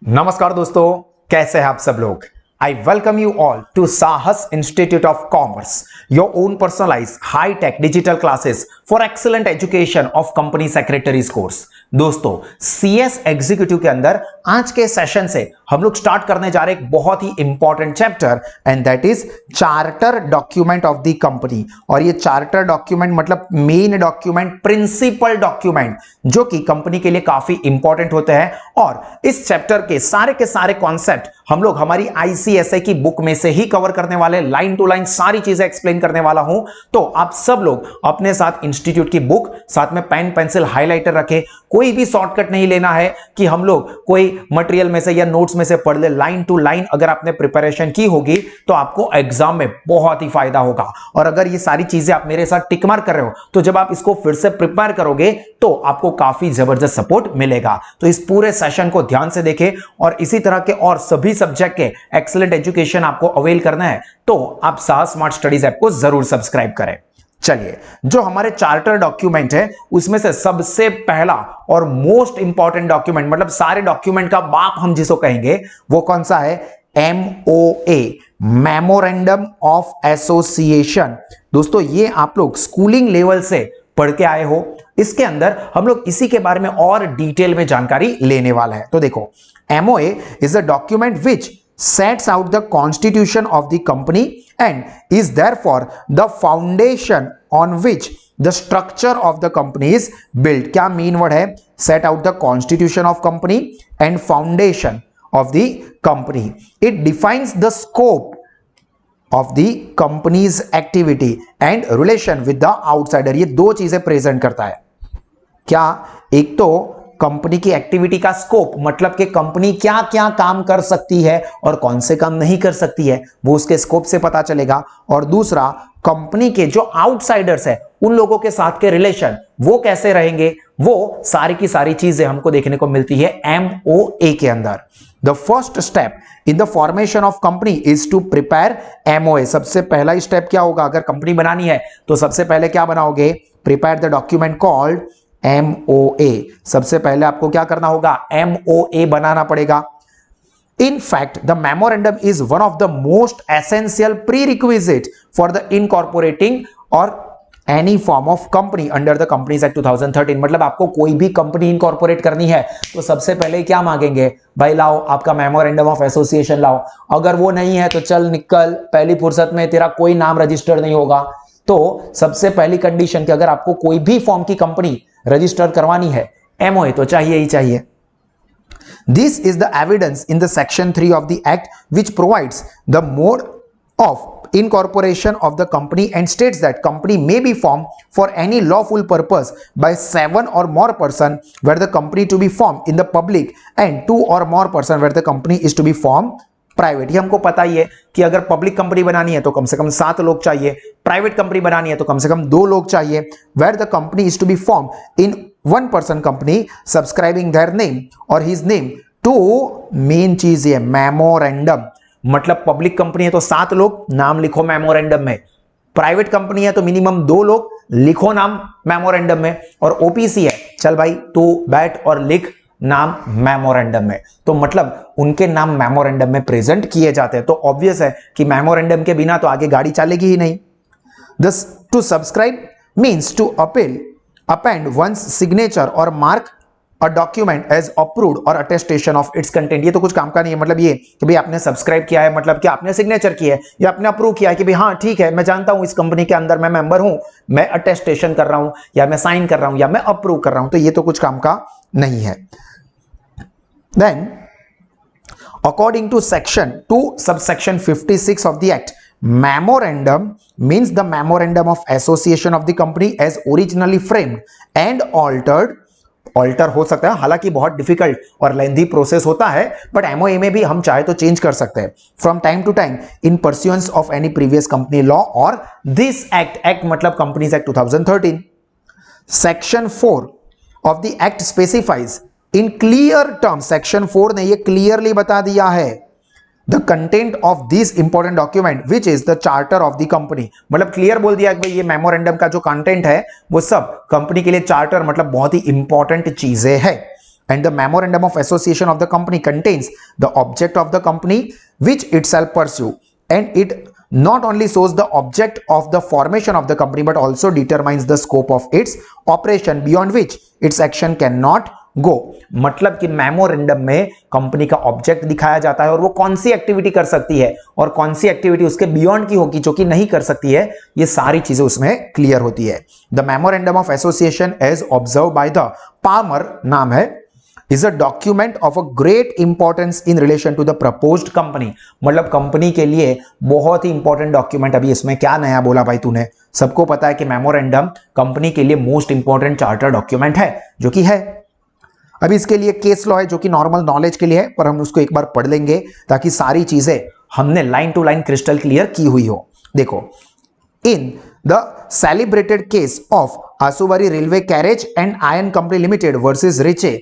नमस्कार दोस्तों, कैसे हैं आप सब लोग। I welcome you all to Sahas institute of commerce, your own personalized high tech digital classes for excellent education of company secretaries course. दोस्तों, सीएस एग्जीक्यूटिव के अंदर आज के सेशन से हम लोग स्टार्ट करने जा रहे हैं एक बहुत ही important chapter, and that is charter document of the company. और ये चार्टर डॉक्यूमेंट मतलब मेन डॉक्यूमेंट, प्रिंसिपल डॉक्यूमेंट, जो कि कंपनी के लिए काफी इंपॉर्टेंट होते हैं। और इस चैप्टर के सारे कॉन्सेप्ट हम लोग हमारी आईसीएसआई की बुक में से ही कवर करने वाले, लाइन टू लाइन सारी चीजें एक्सप्लेन करने वाला हूं। तो आप सब लोग अपने साथ इंस्टीट्यूट की बुक, साथ में पेन पेंसिल हाइलाइटर रखें। कोई भी शॉर्टकट नहीं लेना है कि हम लोग कोई मटेरियल में से या नोट्स में से पढ़ ले। लाइन टू लाइन अगर आपने प्रिपरेशन की होगी तो आपको एग्जाम में बहुत ही फायदा होगा। और अगर ये सारी चीजें आप मेरे साथ टिक मार कर रहे हो तो जब आप इसको फिर से प्रिपेयर करोगे तो आपको काफी जबरदस्त सपोर्ट मिलेगा। तो इस पूरे सेशन को ध्यान से देखें, और इसी तरह के और सभी सब्जेक्ट के एक्सीलेंट एजुकेशन आपको अवेल करना है तो आप साहस स्मार्ट स्टडीज ऐप को जरूर सब्सक्राइब करें। चलिए, जो हमारे चार्टर डॉक्यूमेंट है उसमें से सबसे पहला और मोस्ट इंपॉर्टेंट डॉक्यूमेंट, मतलब सारे डॉक्यूमेंट का बाप हम जिसको कहेंगे, वो कौन सा है? MOA, memorandum of association. दोस्तों, ये आप लोग स्कूलिंग लेवल से पढ़ के आए हो। इसके अंदर हम लोग इसी के बारे में और डिटेल में जानकारी लेने वाला है। तो देखो, MOA is a document which sets out the constitution of the company and is therefore the foundation on which the structure of the company is built. क्या मीन वर्ड है? set out the constitution of company and foundation of the company. It defines the scope of the company's activity and relation with the outsider. ये दो चीजें present करता है। क्या? एक तो कंपनी की एक्टिविटी का स्कोप, मतलब कि कंपनी क्या क्या काम कर सकती है और कौन से काम नहीं कर सकती है, वो उसके स्कोप से पता चलेगा। और दूसरा, कंपनी के जो आउटसाइडर्स है उन लोगों के साथ के रिलेशन वो कैसे रहेंगे, वो सारी की सारी चीजें हमको देखने को मिलती है MOA के अंदर। The first step in the formation of company is to prepare MOA। सबसे पहला स्टेप क्या होगा? अगर कंपनी बनानी है तो सबसे पहले क्या बनाओगे? Prepare the document called MOA। सबसे पहले आपको क्या करना होगा? MOA बनाना पड़ेगा। In fact, the memorandum is one of the most essential prerequisite for the incorporating or any form of company under the Companies Act 2013। मतलब आपको कोई भी कंपनी इनकॉर्पोरेट करनी है तो सबसे पहले क्या मांगेंगे? भाई लाओ आपका मेमोरेंडम ऑफ एसोसिएशन लाओ। अगर वो नहीं है तो चल निकल, पहली फुर्सत में तेरा कोई नाम रजिस्टर्ड नहीं होगा। तो सबसे पहली कंडीशन कि अगर आपको कोई भी फॉर्म की कंपनी रजिस्टर करवानी है, MOA तो चाहिए ही चाहिए। This is the evidence in the section 3 of the act which provides the mode of incorporation of the company and states that company may be formed for any lawful purpose by 7 or more person where the company to be formed in the public and 2 or more person where the company is to be formed private. ये हमको पता ही है कि अगर public company बनानी है तो कम से कम 7 लोग चाहिए, प्राइवेट कंपनी बनानी है तो कम से कम 2 लोग चाहिए। Where the company is to be form in 1 person company subscribing their name और हिज नेम टू, मेन चीज ये मेमोरेंडम। मतलब पब्लिक कंपनी है तो 7 लोग, नाम लिखो मेमोरेंडम में। प्राइवेट कंपनी है तो मिनिमम 2 लोग, लिखो नाम मेमोरेंडम में। और ओपीसी है, चल भाई तू बैठ और लिख नाम मेमोरेंडम में। तो मतलब उनके नाम मेमोरेंडम में प्रेजेंट किए जाते हैं। तो ऑब्वियस है कि मेमोरेंडम के बिना तो आगे गाड़ी चलेगी ही नहीं। This to subscribe means to append one's signature और mark a document as approved और अटेस्टेशन ऑफ इट्स कंटेंट। ये तो कुछ काम का नहीं है। मतलब ये कि भाई आपने सब्सक्राइब किया है, मतलब कि आपने सिग्नेचर किया है या आपने अप्रूव किया है कि भाई हाँ ठीक है, मैं जानता हूं इस कंपनी के अंदर मैं मेंबर हूं, मैं अटेस्टेशन कर रहा हूं या मैं साइन कर रहा हूं या मैं अप्रूव कर रहा हूं। तो ये तो कुछ काम का नहीं है। Then, according to section 2 subsection 56 of the act, memorandum means the memorandum of association of the company as originally framed and altered। Alter हो सकता है, हालांकि बहुत डिफिकल्ट और लेंथी प्रोसेस होता है, बट MOA में भी हम चाहे तो चेंज कर सकते हैं from time to time in pursuance of any previous company law और दिस एक्ट मतलब companies act 2013। Section 4 of the act specifies in clear terms, section 4 ने ये क्लियरली बता दिया है, the content of this important document which is the charter of the company. मतलब clear बोल दिया कि भाई ये मेमोरेंडम का जो कंटेंट है वो सब कंपनी के लिए चार्टर मतलब बहुत ही इंपॉर्टेंट चीजें है। and the memorandum of association of the company contains the object of the company which itself pursue, and it not only shows the object of the formation of the company but also determines the scope of its operation beyond which its action cannot go। मतलब कि memorandum में company का object दिखाया जाता है और वो कौन सी एक्टिविटी कर सकती है और कौन सी एक्टिविटी उसके बियॉन्ड की होगी जो कि नहीं कर सकती है, ये सारी चीजें उसमें क्लियर होती है। The memorandum of association as observe by the Palmer, नाम है, is a document of a great importance in relation to the proposed company। मतलब कंपनी के लिए बहुत ही इंपॉर्टेंट डॉक्यूमेंट। अभी इसमें क्या नया बोला भाई तूने? सबको पता है कि मेमोरेंडम कंपनी के लिए मोस्ट इंपॉर्टेंट चार्टर डॉक्यूमेंट है, जो कि है। अभी इसके लिए केस लॉ है जो कि नॉर्मल नॉलेज के लिए है, पर हम उसको एक बार पढ़ लेंगे ताकि सारी चीजें हमने line to line crystal clear की हुई हो। देखो, in the celebrated case of Ashbury railway carriage and iron company limited versus Riche,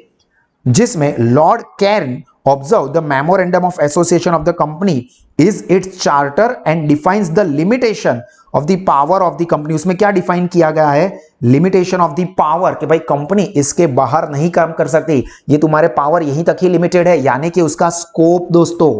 जिसमें Lord Cairns observe the memorandum of association of the company is its charter and defines the limitation of the power of the company. उसमें क्या define किया गया है? Limitation of the power, कि भाई company इसके बाहर नहीं काम कर सकती, ये तुम्हारे पावर यहीं तक ही लिमिटेड है, यानी कि उसका स्कोप दोस्तों,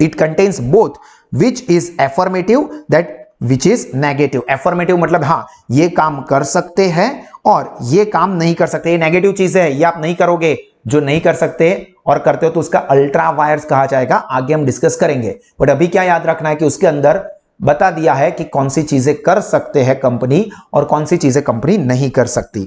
it contains both which is affirmative that which is negative. Affirmative मतलब हाँ ये काम कर सकते हैं और ये काम नहीं कर सकते, ये नेगेटिव चीज है, ये आप नहीं करोगे। जो नहीं कर सकते और करते हो तो उसका अल्ट्रा वायर्स कहा जाएगा, आगे हम डिस्कस करेंगे। बट अभी क्या याद रखना है कि उसके अंदर बता दिया है कि कौन सी चीजें कर सकते हैं कंपनी और कौन सी चीजें कंपनी नहीं कर सकती।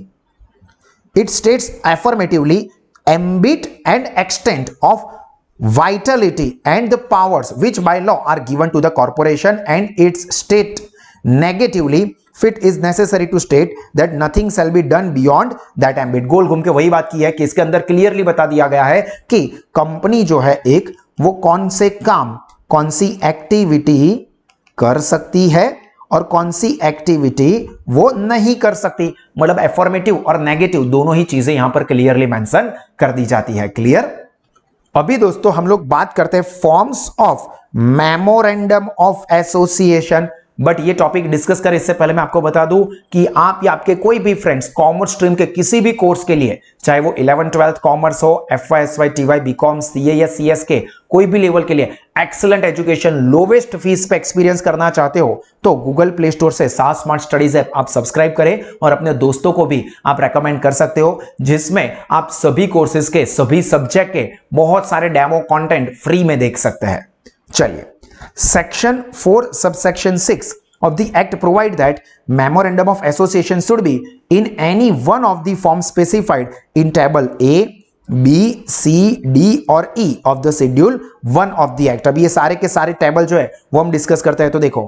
It states affirmatively ambit and extent of vitality and the powers which by law are given to the corporation, and its state negatively fit is necessary to state that nothing shall be done beyond that ambit। गोल घूम के वही बात की है कि इसके अंदर clearly बता दिया गया है कि कंपनी जो है एक, वो कौन से काम, कौन सी एक्टिविटी कर सकती है और कौन सी एक्टिविटी वो नहीं कर सकती। मतलब एफर्मेटिव और नेगेटिव दोनों ही चीजें यहां पर क्लियरली मेंशन कर दी जाती है। क्लियर? अभी दोस्तों हम लोग बात करते हैं forms of memorandum of association. But ये टॉपिक डिस्कस करें इससे पहले मैं आपको बता दूं कि आप या आपके कोई भी फ्रेंड्स कॉमर्स स्ट्रीम के किसी भी कोर्स के लिए, चाहे वो 11th 12th कॉमर्स हो, FY SY TY BCom CA या CS के कोई भी लेवल के लिए एक्सीलेंट एजुकेशन लोवेस्ट फीस पे एक्सपीरियंस करना चाहते हो तो गूगल प्ले स्टोर से सास स्मार्ट स्टडीज ऐप आप सब्सक्राइब करें और अपने दोस्तों को भी आप रेकमेंड कर सकते हो, जिसमें आप सभी कोर्सेज के, सभी सब्जेक्ट के बहुत सारे डेमो कंटेंट फ्री में देख सकते हैं। चलिए, Section 4 subsection 6 of the act provide that memorandum of association should be in any one of the forms specified in table A, B, C, D और E of the schedule 1 of the act। अब ये सारे के सारे table जो है वो हम डिस्कस करते हैं। तो देखो,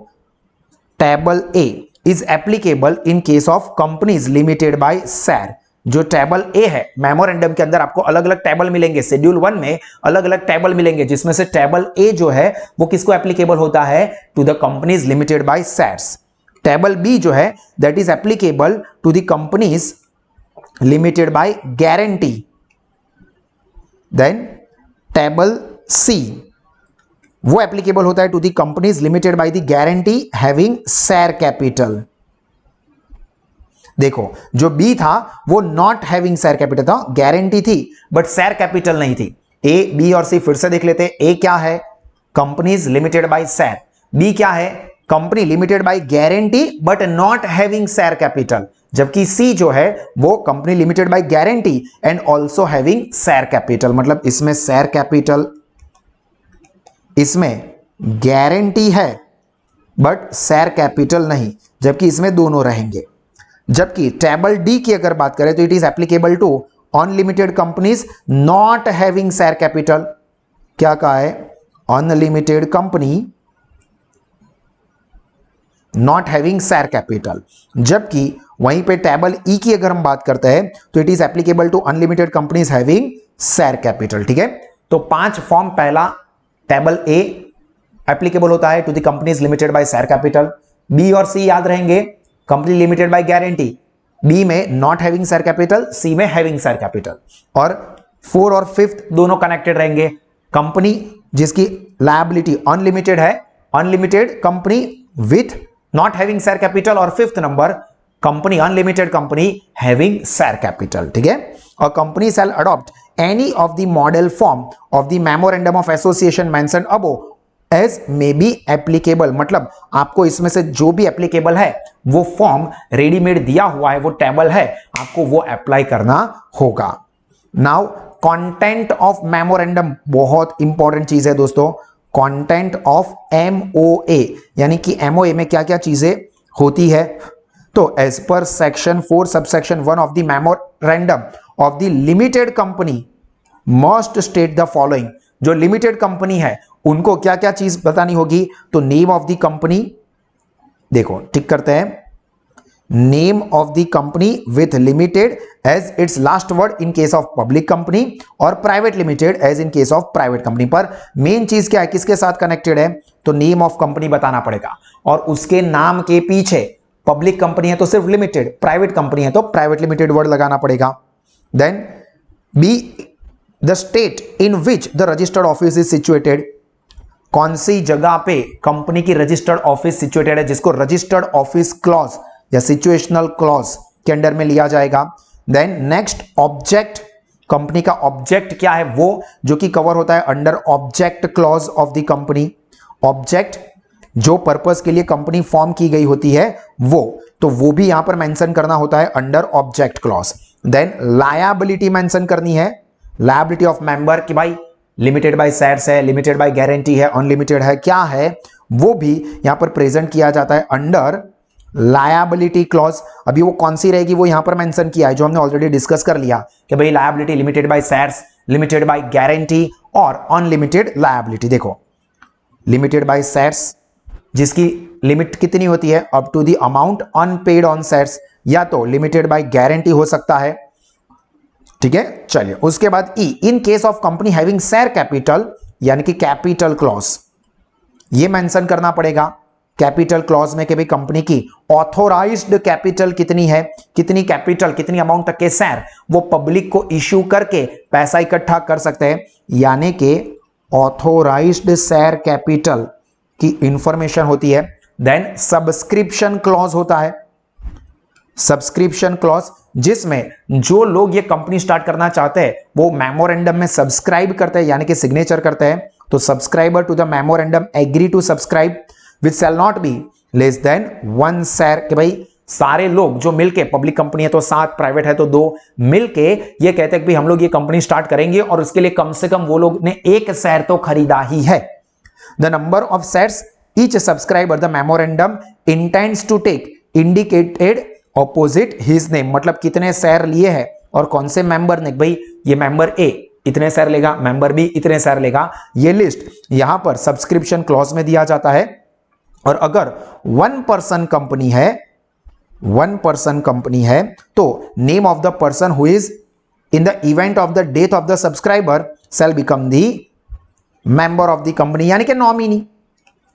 table A is applicable in case of companies limited by SAR। जो टेबल ए है मेमोरेंडम के अंदर आपको अलग अलग टेबल मिलेंगे, शेड्यूल 1 में अलग अलग टेबल मिलेंगे, जिसमें से टेबल ए जो है वो किसको एप्लीकेबल होता है? To the companies limited by shares. Table B जो है that is applicable to the companies limited by guarantee. Then table C वो एप्लीकेबल होता है to the companies limited by the guarantee having share capital. देखो, जो B था वो not having share capital था, गारंटी थी बट शेयर कैपिटल नहीं थी। ए, बी और सी फिर से देख लेते हैं। ए क्या है? Companies limited by share. B क्या है? Company limited by guarantee but not having share capital. जबकि सी जो है वो company limited by guarantee and also having share capital. मतलब इसमें शेयर कैपिटल, इसमें गारंटी है बट शेयर कैपिटल नहीं, जबकि इसमें दोनों रहेंगे। जबकि टेबल डी की अगर बात करें तो it is applicable to unlimited companies not having share capital. क्या कहा है? Unlimited company not having share capital. जबकि वहीं पे टेबल ई की अगर हम बात करते हैं तो it is applicable to unlimited companies having share capital. ठीक है, तो 5 फॉर्म। पहला, टेबल ए एप्लीकेबल होता है to the companies limited by share capital. B और सी याद रहेंगे, company limited by guarantee, B में not having share capital, C में हैविंग शेयर कैपिटल। और 4 और 5th दोनों कनेक्टेड रहेंगे। कंपनी जिसकी लायबिलिटी अनलिमिटेड है, unlimited company with not having share capital, और 5th number company unlimited company having share capital. ठीक है, a company shall adopt any of the model form of the memorandum of association mentioned above as may be applicable। मतलब आपको इसमें से जो भी applicable है वो फॉर्म रेडीमेड दिया हुआ है, वो टेबल है, आपको वो अप्लाई करना होगा। नाउ कंटेंट ऑफ मेमोरेंडम बहुत इंपॉर्टेंट चीज है दोस्तों। कंटेंट ऑफ एमओए यानी कि एमओए में क्या क्या चीजें होती है, तो as per section 4 subsection 1 of the memorandum of the limited company must state the following. जो लिमिटेड कंपनी है उनको क्या क्या चीज बतानी होगी, तो नेम ऑफ द कंपनी, देखो टिक करते हैं, name of the company with limited as its last word in case of public company, और private limited as in case of private company. पर मेन चीज क्या है, किसके साथ कनेक्टेड है, तो नेम ऑफ कंपनी बताना पड़ेगा, और उसके नाम के पीछे पब्लिक कंपनी है तो सिर्फ लिमिटेड, प्राइवेट कंपनी है तो प्राइवेट लिमिटेड वर्ड लगाना पड़ेगा। Then B the state in which the registered office is situated, कौन सी जगह पे कंपनी की रजिस्टर्ड ऑफिस सिचुएटेड है, जिसको रजिस्टर्ड ऑफिस क्लॉज या सिचुएशनल क्लॉज के अंडर में लिया जाएगा। देन नेक्स्ट ऑब्जेक्ट, कंपनी का ऑब्जेक्ट क्या है, वो जो कि कवर होता है under object clause of the company. Object जो पर्पस के लिए कंपनी फॉर्म की गई होती है वो, तो वो भी यहां पर मेंशन करना होता है under object clause. Then liability mention करनी है, लायबिलिटी ऑफ मेंबर कि भाई लिमिटेड बाय शेयर्स है, लिमिटेड बाय गारंटी है, अनलिमिटेड है, क्या है, वो भी यहां पर प्रेजेंट किया जाता है अंडर लायबिलिटी क्लॉज। अभी वो कौन सी रहेगी वो यहां पर मेंशन किया है, जो हमने ऑलरेडी डिस्कस कर लिया कि भाई liability limited by shares, limited by guarantee और अनलिमिटेड लायबिलिटी। देखो लिमिटेड बाय शेयर्स जिसकी लिमिट कितनी होती है, up to the amount unpaid on shares, या तो लिमिटेड बाय गारंटी हो सकता है, ठीक है। चलिए उसके बाद E, in case of company having share capital यानी कि कैपिटल क्लॉज, ये मेंशन करना पड़ेगा कैपिटल क्लॉज में कि भाई कंपनी की ऑथोराइज्ड कैपिटल कितनी है, कितनी कैपिटल, कितनी अमाउंट तक के शेयर वो पब्लिक को इश्यू करके पैसा इकट्ठा कर सकते हैं, यानी कि ऑथोराइज्ड शेयर कैपिटल की इंफॉर्मेशन होती है। देन सब्सक्रिप्शन क्लॉज होता है, सब्सक्रिप्शन क्लॉज जिसमें जो लोग ये कंपनी स्टार्ट करना चाहते हैं वो मेमोरेंडम में सब्सक्राइब करते हैं यानी कि सिग्नेचर करते हैं, तो subscriber to the memorandum agree to subscribe which shall not be less than 1 share, कि भाई सारे लोग जो मिलके, पब्लिक कंपनी है तो 7, प्राइवेट है तो 2, मिलके ये कहते हैं कि हम लोग ये कंपनी स्टार्ट करेंगे और उसके लिए कम से कम वो लोग ने 1 शेयर तो खरीदा ही है। The number of shares each subscriber the memorandum intends to take indicated opposite his name, मतलब कितने शेयर लिए हैं और कौन से मेंबर ने, भाई ये मेंबर ए इतने शेयर लेगा, मेंबर बी इतने शेयर लेगा, ये लिस्ट यहां पर सब्सक्रिप्शन क्लॉज में दिया जाता है। और अगर 1 पर्सन कंपनी है, 1 पर्सन कंपनी है तो name of the person who is in the event of the death of the subscriber shell become the member of the company, यानी कि नॉमिनी।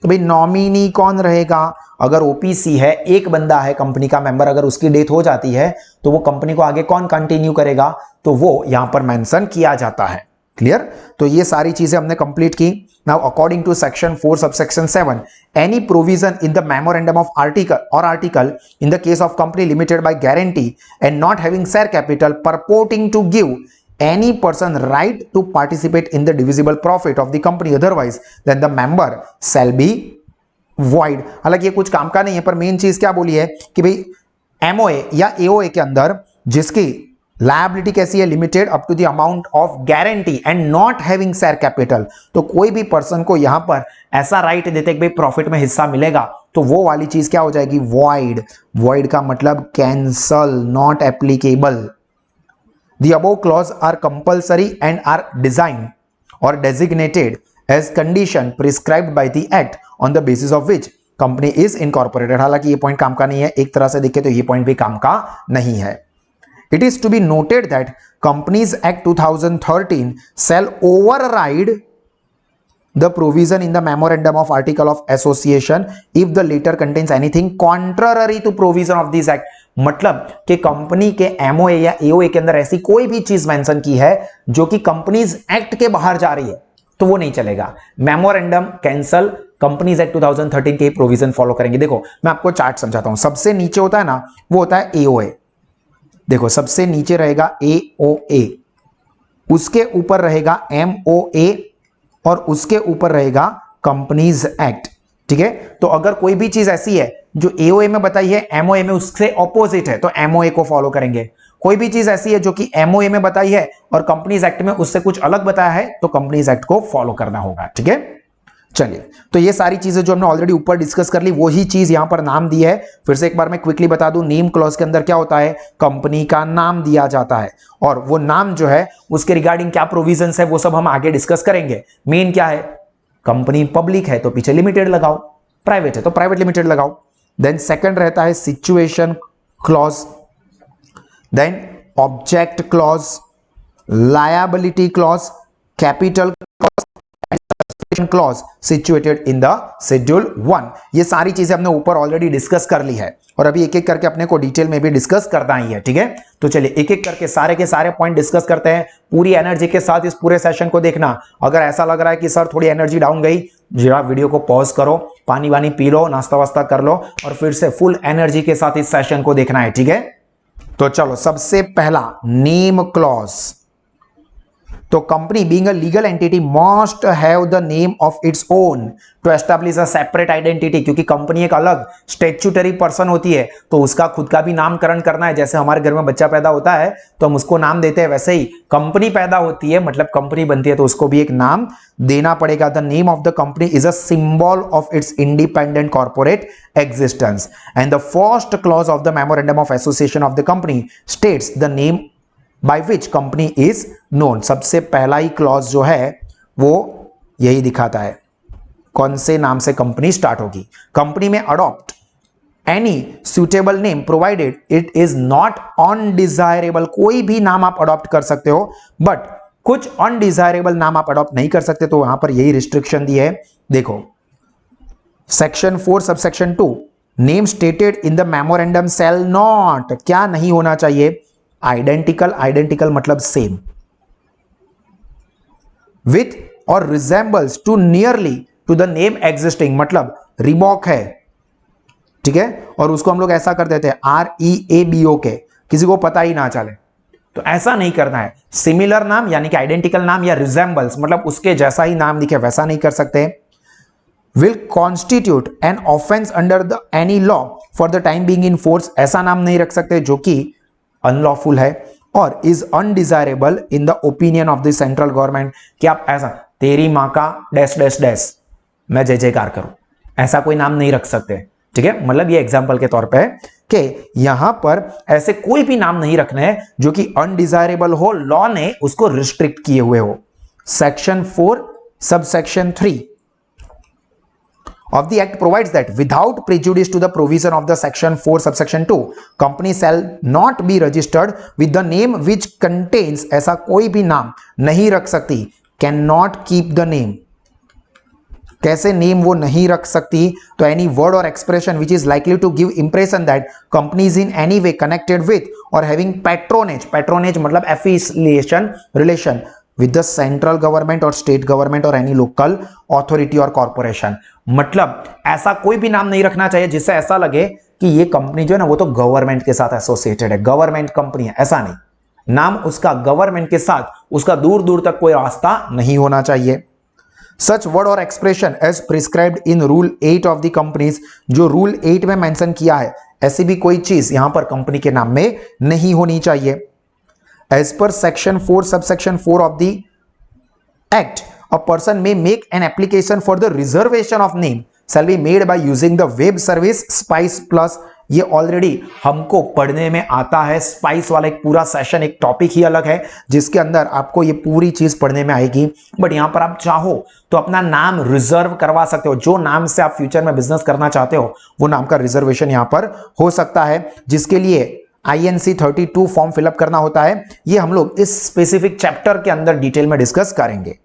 तो भाई नॉमिनी कौन रहेगा, अगर ओपीसी है, एक बंदा है कंपनी का मेंबर, अगर उसकी डेथ हो जाती है तो वो कंपनी को आगे कौन कंटिन्यू करेगा, तो वो यहां पर मेंशन किया जाता है। क्लियर, तो ये सारी चीजें हमने कंप्लीट की। Now according to section 4 subsection 7 any provision in the memorandum of article in the case of company limited by guarantee and not having share capital purporting to give any person right to participate in the divisible profit of the company otherwise then the member shall be void। हालांकि ये कुछ काम का नहीं है, पर main चीज क्या बोली है कि भाई एमओए या एओए के अंदर जिसकी लायबिलिटी कैसी है, limited up to the amount of guarantee and not having share capital, तो कोई भी पर्सन को यहां पर ऐसा राइट देते कि भाई प्रॉफिट में हिस्सा मिलेगा, तो वो वाली चीज क्या हो जाएगी, वॉइड। वॉइड का मतलब cancel, not applicable. The above clause are compulsory and are designed or designated as condition prescribed by the act on the basis of which company is incorporated। हालांकि ये पॉइंट काम का नहीं है, एक तरह से देखें तो ये पॉइंट भी काम का नहीं है। It is to be noted that Companies Act 2013 shall override the provision in the memorandum of article of association if the latter contains anything contrary to provision of this act। मतलब कि company के MOA या AOA के अंदर ऐसी कोई भी चीज मेंशन की है जो कि कंपनीज एक्ट के बाहर जा रही है तो वो नहीं चलेगा। मेमोरेंडम कैंसल, कंपनीज एक्ट 2013 के प्रोविजन फॉलो करेंगे। देखो मैं आपको चार्ट समझाता हूं, सबसे नीचे होता है ना वो होता है एओए, देखो सबसे नीचे रहेगा AOA, उसके ऊपर रहेगा MOA और उसके ऊपर रहेगा कंपनीज एक्ट। ठीक है, तो अगर कोई भी चीज ऐसी है जो AOA में बताई है, MOA में उससे ऑपोजिट है, तो MOA को फॉलो करेंगे। कोई भी चीज ऐसी है जो कि MOA में बताई है और कंपनीज एक्ट में उससे कुछ अलग बताया है, तो कंपनीज एक्ट को फॉलो करना होगा। ठीक है, चलिए, तो ये सारी चीजें जो हमने ऑलरेडी ऊपर डिस्कस कर ली, वही चीज यहां पर नाम दी है। फिर से एक बार मैं क्विकली बता दूं, नेम क्लॉज के अंदर क्या होता है, कंपनी का नाम दिया जाता है और वो नाम जो है उसके रिगार्डिंग क्या प्रोविजंस है वो सब हम आगे डिस्कस करेंगे। मेन क्या है, कंपनी पब्लिक है तो पीछे लिमिटेड लगाओ, प्राइवेट है तो प्राइवेट लिमिटेड लगाओ। देन सेकंड रहता है situation clause, then object clause, liability clause, capital clause situated in the schedule 1। ये सारी चीजें हमने ऊपर ऑलरेडी डिस्कस कर ली है और अभी एक एक करके अपने को डिटेल में भी डिस्कस करना ही है। ठीक है, तो चलिए एक एक करके सारे के सारे पॉइंट डिस्कस करते हैं। पूरी एनर्जी के साथ इस पूरे सेशन को देखना। अगर ऐसा लग रहा है कि सर थोड़ी एनर्जी डाउन गई, जरा वीडियो को पॉज करो, पानी वानी पी लो, नाश्ता वास्ता कर लो और फिर से फुल एनर्जी के साथ इस सेशन को देखना है। ठीक है, तो चलो सबसे पहला नेम क्लॉज। तो company being a legal entity must have the name of its own to establish a separate identity. क्योंकि कंपनी एक अलग स्टैट्यूटरी पर्सन होती है तो उसका खुद का भी नामकरण करना है। जैसे हमारे घर में बच्चा पैदा होता है तो हम उसको नाम देते हैं, वैसे ही कंपनी पैदा होती है मतलब कंपनी बनती है तो उसको भी एक नाम देना पड़ेगा। The name of the company is a symbol of its independent corporate existence and the first clause of the memorandum of association of the company states the name by which company is known. सबसे पहला ही clause जो है वो यही दिखाता है कौन से नाम से कंपनी स्टार्ट होगी। कंपनी में adopt any suitable name provided it is not undesirable. कोई भी नाम आप अडॉप्ट कर सकते हो, बट कुछ अनडिजायरेबल नाम आप अडॉप्ट नहीं कर सकते, तो यहां पर यही रिस्ट्रिक्शन दी है। देखो section 4 subsection 2, name stated in the memorandum shall not, क्या नहीं होना चाहिए, आइडेंटिकल, आइडेंटिकल मतलब सेम, विथ और resembles to nearly to the name existing, मतलब रिबॉक है, ठीक है, और उसको हम लोग ऐसा कर देते हैं REABOK, किसी को पता ही ना चले, तो ऐसा नहीं करना है। सिमिलर नाम यानी कि आइडेंटिकल नाम या रिजेंबल्स मतलब उसके जैसा ही नाम दिखे वैसा नहीं कर सकते। Will constitute an offence under the any law for the time being in force, ऐसा नाम नहीं रख सकते जो कि अनलॉफुल है, और is undesirable in the opinion of the central government, कि आप ऐसा तेरी मां का डैश डैश डैश मैं जय जयकार करूं, ऐसा कोई नाम नहीं रख सकते। ठीक है, मतलब ये एग्जांपल के तौर पे है कि यहां पर ऐसे कोई भी नाम नहीं रखने हैं जो कि अनडिजायरेबल हो, लॉ ने उसको रिस्ट्रिक्ट किए हुए हो। Section 4 subsection 3 of the act provides that without prejudice to the provision of the section 4 subsection 2 company shall not be registered with the name which contains, ऐसा कोई भी नाम नहीं रख सकती, cannot keep the name, कैसे नेम वो नहीं रख सकती, तो एनी वर्ड और expression which is likely to give impression that company is in any way connected with और हैविंग पैट्रोनेज, पैट्रोनेज मतलब affiliation relation with the central government और स्टेट गवर्नमेंट और एनी लोकल अथॉरिटी और corporation, मतलब ऐसा कोई भी नाम नहीं रखना चाहिए जिससे ऐसा लगे कि ये कंपनी जो है ना वो तो गवर्नमेंट के साथ एसोसिएटेड है, गवर्नमेंट कंपनी है, ऐसा नहीं, नाम उसका गवर्नमेंट के साथ उसका दूर दूर तक कोई रास्ता नहीं होना चाहिए। सच वर्ड और expression as prescribed in rule 8 of the companies, जो रूल 8 में मेंशन किया है ऐसी भी कोई चीज यहां पर कंपनी के नाम में नहीं होनी चाहिए। As per section 4 subsection 4 of the act a person may make an application for the reservation of name shall be made by using the web service Spice Plus। ये ऑलरेडी हमको पढ़ने में आता है, स्पाइस वाला एक पूरा सेशन, एक टॉपिक ही अलग है जिसके अंदर आपको ये पूरी चीज पढ़ने में आएगी। बट यहां पर आप चाहो तो अपना नाम रिजर्व करवा सकते हो, जो नाम से आप फ्यूचर में बिजनेस करना चाहते हो वो नाम का रिजर्वेशन यहां पर हो सकता है, जिसके लिए INC 32 फॉर्म फिलअप करना होता है। ये हम लोग इस स्पेसिफिक चैप्टर के अंदर डिटेल में डिस्कस करेंगे।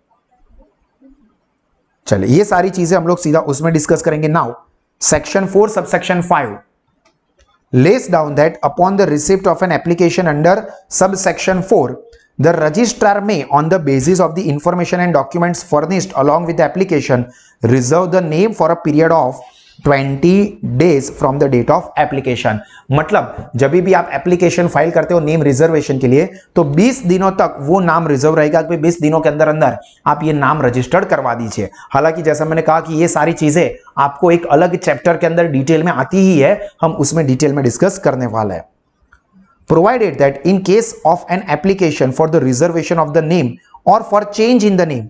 चलिए ये सारी चीजें हम लोग सीधा उसमें डिस्कस करेंगे। Now section 4 subsection 5 lays down that upon the receipt of an application under subsection 4 the registrar may on the basis of the information and documents furnished along with the application reserve the name for a period of 20 days from the date of application. मतलब जब भी आप application file करते हो name reservation के लिए, तो 20 दिनों तक वो नाम रिजर्व रहेगा कि 20 दिनों के अंदर अंदर आप ये नाम रजिस्टर्ड करवा दीजिए। हालांकि जैसा मैंने कहा कि ये सारी चीजें आपको एक अलग चैप्टर के अंदर डिटेल में आती ही है, हम उसमें डिटेल में डिस्कस करने वाले हैं। Provided that in case of an application for the reservation of the name or for change in the name,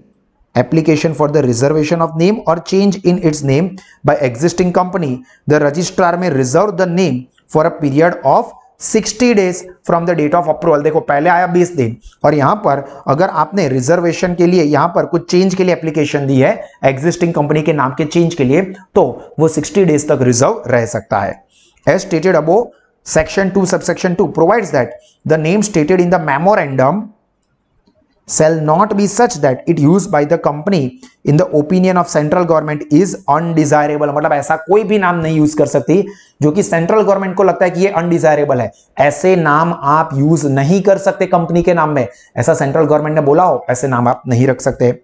application for the reservation of name or change in its name by existing company, the registrar may reserve the name for a period of 60 days from the date of approval। देखो पहले आया 20 दिन, और यहां पर अगर आपने reservation के लिए यहां पर कुछ चेंज के लिए एप्लीकेशन दी है एग्जिस्टिंग कंपनी के नाम के चेंज के लिए, तो वो 60 डेज तक रिजर्व रह सकता है। As stated above, Section 2 subsection 2 provides that the name stated in the memorandum shall not be such that it used by the company in the opinion of central government is undesirable। मतलब ऐसा कोई भी नाम नहीं use कर सकती जो कि सेंट्रल गवर्नमेंट को लगता है कि ये अनडिजायरेबल है। ऐसे नाम आप यूज नहीं कर सकते कंपनी के नाम में, ऐसा सेंट्रल गवर्नमेंट ने बोला हो ऐसे नाम आप नहीं रख सकते।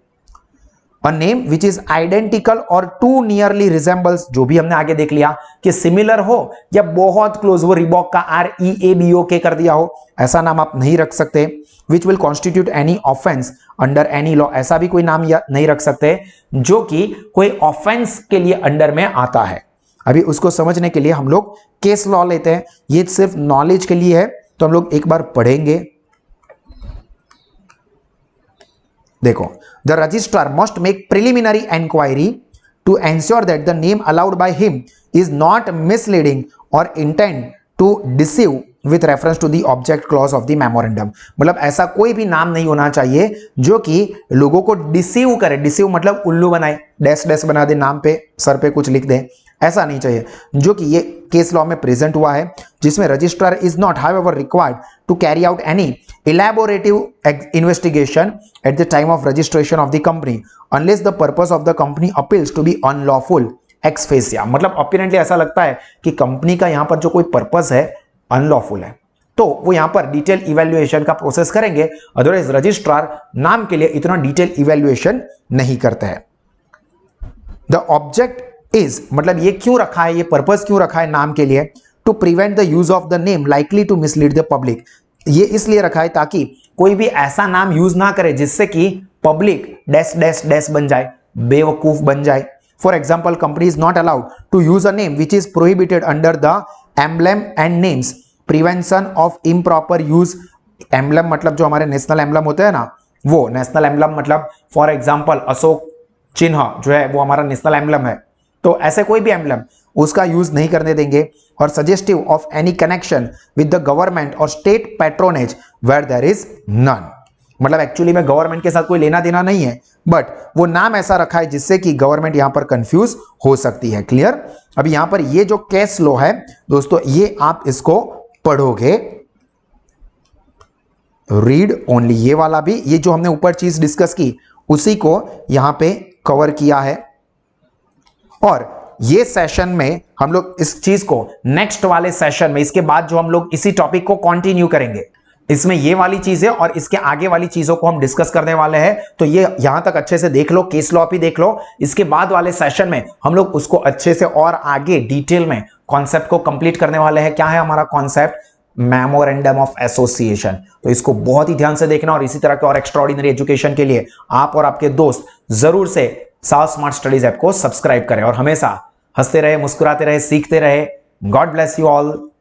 A name which is identical or too nearly resembles, जो भी हमने आगे देख लिया कि सिमिलर हो या बहुत क्लोज, वो रिबॉक का REABOK कर दिया हो, ऐसा नाम आप नहीं रख सकते। Which will constitute any offense under any law, ऐसा भी कोई नाम नहीं रख सकते जो कि कोई ऑफेंस के लिए अंडर में आता है। अभी उसको समझने के लिए हम लोग केस लॉ लेते हैं, ये सिर्फ नॉलेज के लिए है, तो हम लोग एक बार पढ़ेंगे। देखो, the registrar must make preliminary inquiry to ensure that the name allowed by him is not misleading or intend to deceive with reference to the object clause of the memorandum। मतलब ऐसा कोई भी नाम नहीं होना चाहिए जो कि लोगों को डिसीव करे। डिसीव मतलब उल्लू बनाए, डैश डैश बना दे, नाम पे सर पे कुछ लिख दे, ऐसा नहीं चाहिए, जो कि ये केस लॉ में प्रेजेंट हुआ है, जिसमें registrar is not however required to carry out any elaborative investigation at the time of registration of the company unless the purpose of the company appeals to be unlawful ex facie। मतलब अपीरेंटली ऐसा लगता है कि company का यहां पर जो कोई पर्पस है अनलॉफुल है, तो वो यहां पर डिटेल इवैल्यूएशन का प्रोसेस करेंगे। अदरवाइज रजिस्ट्रार नाम के लिए इतना डिटेल इवैल्यूएशन नहीं करते हैं। द ऑब्जेक्ट इज, मतलब ये क्यों रखा है, ये पर्पस क्यों रखा है नाम के लिए, to prevent the use of the name likely to mislead the public. ये इसलिए रखा है ताकि कोई भी ऐसा नाम यूज ना करे जिससे कि पब्लिक डैश डैश डैश बन जाए, बेवकूफ बन जाए। For example, company is not allowed to use a name which is prohibited under the emblem and names prevention of improper use. Emblem मतलब जो हमारे नेशनल एम्बलम होते हैं ना, वो नेशनल एम्बलम मतलब फॉर एग्जाम्पल अशोक चिन्ह जो है वो हमारा नेशनल एम्बलम है, तो ऐसे कोई भी एम्बलम उसका यूज नहीं करने देंगे। और suggestive of any connection with the government और state patronage where there is none. मतलब एक्चुअली में गवर्नमेंट के साथ कोई लेना देना नहीं है, बट वो नाम ऐसा रखा है जिससे कि गवर्नमेंट यहां पर कंफ्यूज हो सकती है। क्लियर? अभी यहां पर ये जो केस लॉ है दोस्तों, ये आप इसको पढ़ोगे, रीड ओनली, ये वाला भी, ये जो हमने ऊपर चीज डिस्कस की उसी को यहां पे कवर किया है। और ये सेशन में हम लोग इस चीज को नेक्स्ट वाले सेशन में, इसके बाद जो हम लोग इसी टॉपिक को कंटिन्यू करेंगे, इसमें ये वाली चीजें और इसके आगे वाली चीजों को हम डिस्कस करने वाले हैं। तो ये यहां तक अच्छे से देख लो, केस लॉ भी देख लो। इसके बाद वाले सेशन में हम लोग उसको अच्छे से और आगे डिटेल में कॉन्सेप्ट को कंप्लीट करने वाले हैं। क्या है हमारा कॉन्सेप्ट? Memorandum of association. तो इसको बहुत ही ध्यान से देखना, और इसी तरह के और एक्स्ट्राऑर्डिनरी एजुकेशन के लिए आप और आपके दोस्त जरूर से साहस स्मार्ट स्टडीज ऐप को सब्सक्राइब करें और हमेशा हंसते रहे, मुस्कुराते रहे, सीखते रहे। God bless you all.